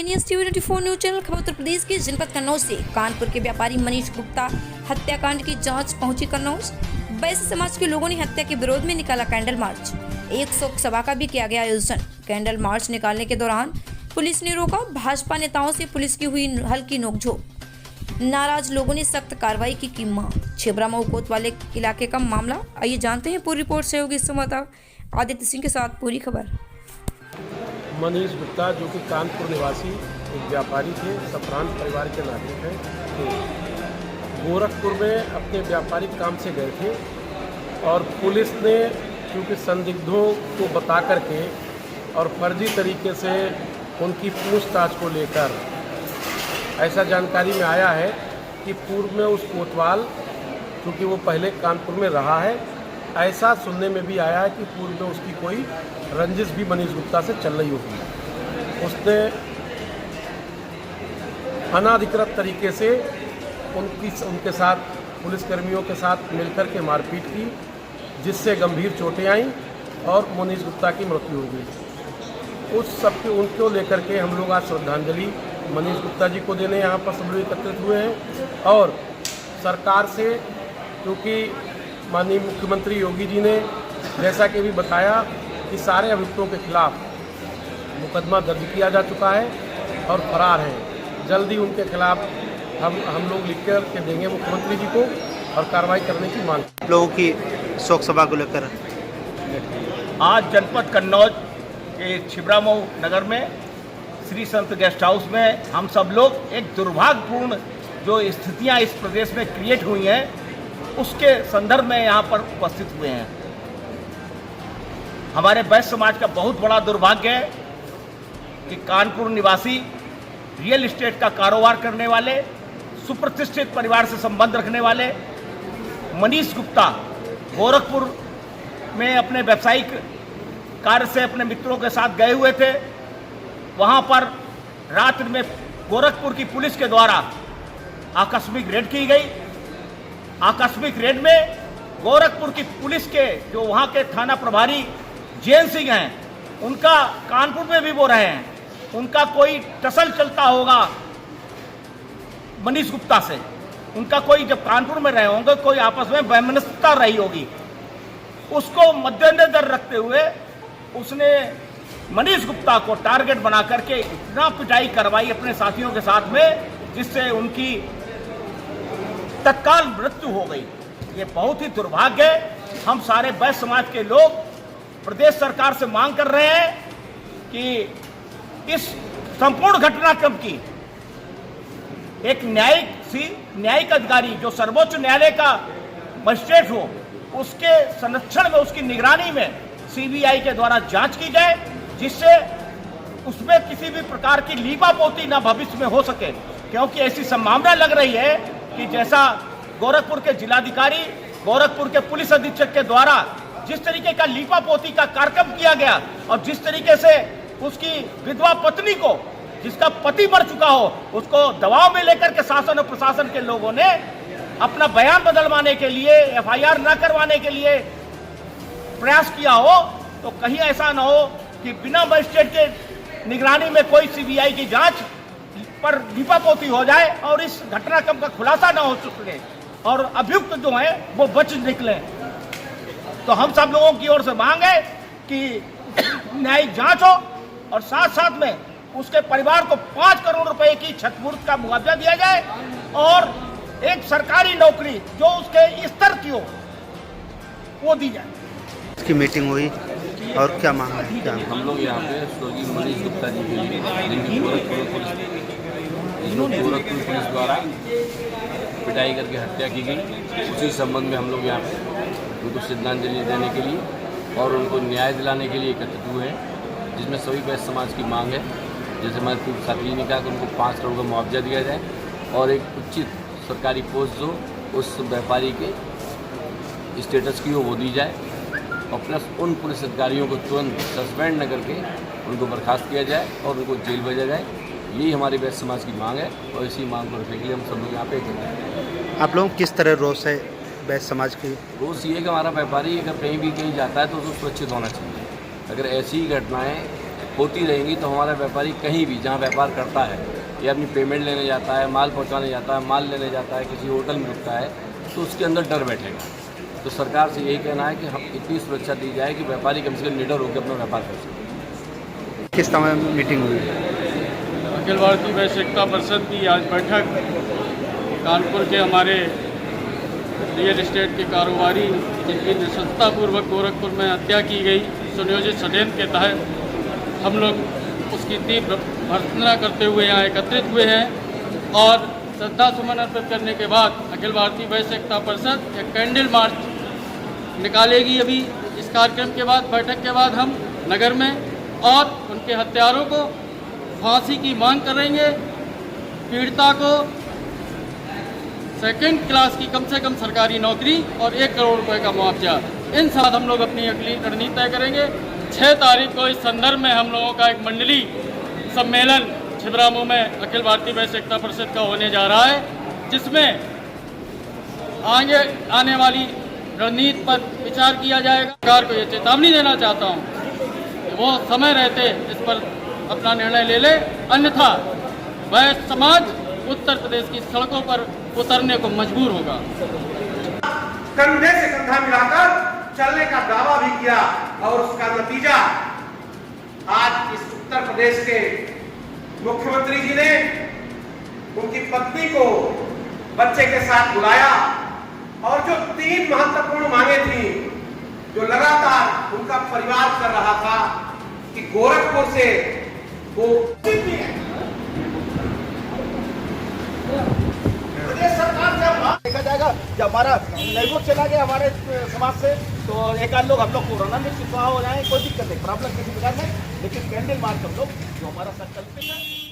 NS TV 24 news channel खबर उत्तर प्रदेश के जनपद कन्नौज से कानपुर के व्यापारी मनीष गुप्ता हत्याकांड की जांच पहुंची कन्नौज। वैश्य समाज के लोगों ने हत्या के विरोध में निकाला कैंडल मार्च। एक शोक सभा का भी किया गया आयोजन। कैंडल मार्च निकालने के दौरान पुलिस ने रोका। भाजपा नेताओं से पुलिस की हुई हल्की नोकझोंक। नाराज लोगों ने सख्त कार्रवाई की मांग। छिबरामऊ कोतवाली इलाके का मामला, आइए जानते हैं पूरी रिपोर्ट। सहयोगी संवाददाता आदित्य सिंह के साथ पूरी खबर। मनीष गुप्ता जो कि कानपुर निवासी एक व्यापारी थे, सप्रांत परिवार के नागरिक हैं, तो गोरखपुर में अपने व्यापारिक काम से गए थे और पुलिस ने क्योंकि संदिग्धों को बता करके और फर्जी तरीके से उनकी पूछताछ को लेकर ऐसा जानकारी में आया है कि पूर्व में उस कोतवाल, क्योंकि वो पहले कानपुर में रहा है, ऐसा सुनने में भी आया है कि पूर्व में उसकी कोई रंजिश भी मनीष गुप्ता से चल रही होगी। उसने अनाधिकृत तरीके से उनके साथ पुलिसकर्मियों के साथ मिलकर के मारपीट की, जिससे गंभीर चोटें आईं और मनीष गुप्ता की मृत्यु हो गई। उस सब के उनको लेकर के हम लोग आज श्रद्धांजलि मनीष गुप्ता जी को देने यहाँ पर सब लोग एकत्रित हुए हैं। और सरकार से, क्योंकि माननीय मुख्यमंत्री योगी जी ने जैसा कि भी बताया कि सारे अभियुक्तों के खिलाफ मुकदमा दर्ज किया जा चुका है और फरार हैं। जल्दी उनके खिलाफ हम लोग लिख कर के देंगे मुख्यमंत्री जी को और कार्रवाई करने की मांग। लोगों की शोक सभा को लेकर आज जनपद कन्नौज के छिबरामऊ नगर में श्री संत गेस्ट हाउस में हम सब लोग एक दुर्भाग्यपूर्ण जो स्थितियां इस प्रदेश में क्रिएट हुई हैं उसके संदर्भ में यहाँ पर उपस्थित हुए हैं। हमारे वैश्य समाज का बहुत बड़ा दुर्भाग्य है कि कानपुर निवासी रियल एस्टेट का कारोबार करने वाले, सुप्रतिष्ठित परिवार से संबंध रखने वाले मनीष गुप्ता गोरखपुर में अपने व्यावसायिक कार्य से अपने मित्रों के साथ गए हुए थे। वहां पर रात्रि में गोरखपुर की पुलिस के द्वारा आकस्मिक रेड की गई। आकस्मिक रेड में गोरखपुर की पुलिस के जो वहां के थाना प्रभारी जैन सिंह हैं, उनका कानपुर में भी वो रहे हैं, उनका कोई टसल चलता होगा मनीष गुप्ता से। उनका कोई, जब कानपुर में रहे होंगे, कोई आपस में वैमनस्यता रही होगी। उसको मद्देनजर रखते हुए उसने मनीष गुप्ता को टारगेट बना करके इतना पिटाई करवाई अपने साथियों के साथ में, जिससे उनकी तत्काल मृत्यु हो गई। ये बहुत ही दुर्भाग्य है। हम सारे वैश्य समाज के लोग प्रदेश सरकार से मांग कर रहे हैं कि इस संपूर्ण घटनाक्रम की एक न्यायिक अधिकारी जो सर्वोच्च न्यायालय का मजिस्ट्रेट हो, उसके संरक्षण में, उसकी निगरानी में सीबीआई के द्वारा जांच की जाए, जिससे उसमें किसी भी प्रकार की लीपापोती ना भविष्य में हो सके। क्योंकि ऐसी संभावना लग रही है कि जैसा गोरखपुर के जिलाधिकारी, गोरखपुर के पुलिस अधीक्षक के द्वारा जिस तरीके का लीपापोती का कार्यक्रम किया गया और जिस तरीके से उसकी विधवा पत्नी को, जिसका पति मर चुका हो, उसको दबाव में लेकर के शासन और प्रशासन के लोगों ने अपना बयान बदलवाने के लिए, एफआईआर न करवाने के लिए प्रयास किया हो, तो कहीं ऐसा न हो कि बिना मजिस्ट्रेट के निगरानी में कोई सीबीआई की जांच पर लीपापोती हो जाए और इस घटनाक्रम का खुलासा न हो सके और अभियुक्त जो है वो बच निकले। तो हम सब लोगों की ओर से मांग है कि न्यायिक जांच हो और साथ साथ में उसके परिवार को 5 करोड़ रुपए की क्षतिपूर्ति का मुआवजा दिया जाए और एक सरकारी नौकरी जो उसके स्तर की हो वो दी जाए। इसकी मीटिंग हुई और क्या मांग है? क्या हम लोग यहाँ पे स्वर्गीय मनीष गुप्ता जी के लिए, जिनकी गोरखपुर पुलिस द्वारा पिटाई करके हत्या की गई, उसी संबंध में हम लोग यहाँ पे उनको श्रद्धांजलि देने के लिए और उनको न्याय दिलाने के लिए एकत्रित हुए हैं, जिसमें सभी वैश्य समाज की मांग है। जैसे हमारे पूर्व साथी ने कहा कि उनको 5 करोड़ का मुआवजा दिया जाए और एक उचित सरकारी पोस्ट जो उस व्यापारी के स्टेटस की हो वो दी जाए और प्लस उन पुलिस अधिकारियों को तुरंत सस्पेंड न करके उनको बर्खास्त किया जाए और उनको जेल भेजा जाए। यही हमारे वैश्य समाज की मांग है और इसी मांग को रखने के लिए हम सब लोग यहाँ पे एकत्रित हैं। आप लोग किस तरह रोष है वैश्य समाज की? रोष ये कि हमारा व्यापारी अगर कहीं भी कहीं जाता है तो उसको सुरक्षित होना चाहिए। अगर ऐसी घटनाएं होती रहेंगी तो हमारा व्यापारी कहीं भी जहाँ व्यापार करता है या अपनी पेमेंट लेने जाता है, माल पहुँचाने जाता है, माल लेने जाता है, किसी होटल में रुकता है तो उसके अंदर डर बैठेगा। तो सरकार से यही कहना है कि हम इतनी सुरक्षा दी जाए कि व्यापारी कम से कम निडर होकर अपना व्यापार कर सकें। किस समय मीटिंग हुई? अखिल भारतीय वैश्य एकता परिषद की आज बैठक कानपुर के हमारे रियल एस्टेट के कारोबारी जिनकी निष्ठतापूर्वक गोरखपुर में हत्या की गई सुनियोजित षड्यंत्र के तहत हम लोग उसकी तीव्र भर्त्सना करते हुए यहाँ एकत्रित हुए हैं और श्रद्धा सुमन अर्पित करने के बाद अखिल भारतीय वैश्य एकता परिषद एक कैंडल मार्च निकालेगी। अभी इस कार्यक्रम के बाद, बैठक के बाद हम नगर में और उनके हत्यारों को फांसी की मांग करेंगे। पीड़िता को सेकंड क्लास की कम से कम सरकारी नौकरी और 1 करोड़ रुपए का मुआवजा, इन साथ हम लोग अपनी अगली रणनीति तय करेंगे। 6 तारीख को इस संदर्भ में हम लोगों का एक मंडली सम्मेलन छिबरामऊ में अखिल भारतीय वैश्य एकता परिषद का होने जा रहा है, जिसमें आगे आने वाली रणनीति पर विचार किया जाएगा। सरकार को ये चेतावनी देना चाहता हूँ कि वो समय रहते इस पर अपना निर्णय ले ले, अन्यथा वैश्य समाज उत्तर प्रदेश की सड़कों पर उतरने को मजबूर होगा। कंधे से कंधा मिलाकर चलने का दावा भी किया और उसका नतीजा आज इस उत्तर प्रदेश के मुख्यमंत्री जी ने उनकी पत्नी को बच्चे के साथ बुलाया और जो 3 महत्वपूर्ण मांगे थी जो लगातार उनका परिवार कर रहा था कि गोरखपुर से वो प्रदेश सरकार से देखा जाएगा जब हमारा नेटवर्क चला गया हमारे समाज से तो एक आध लोग हम लोग कोरोना में शिफा हो जाए, कोई दिक्कत नहीं, प्रॉब्लम किसी प्रकार नहीं, लेकिन कैंडल मार्च हम लोग जो हमारा संकल्प है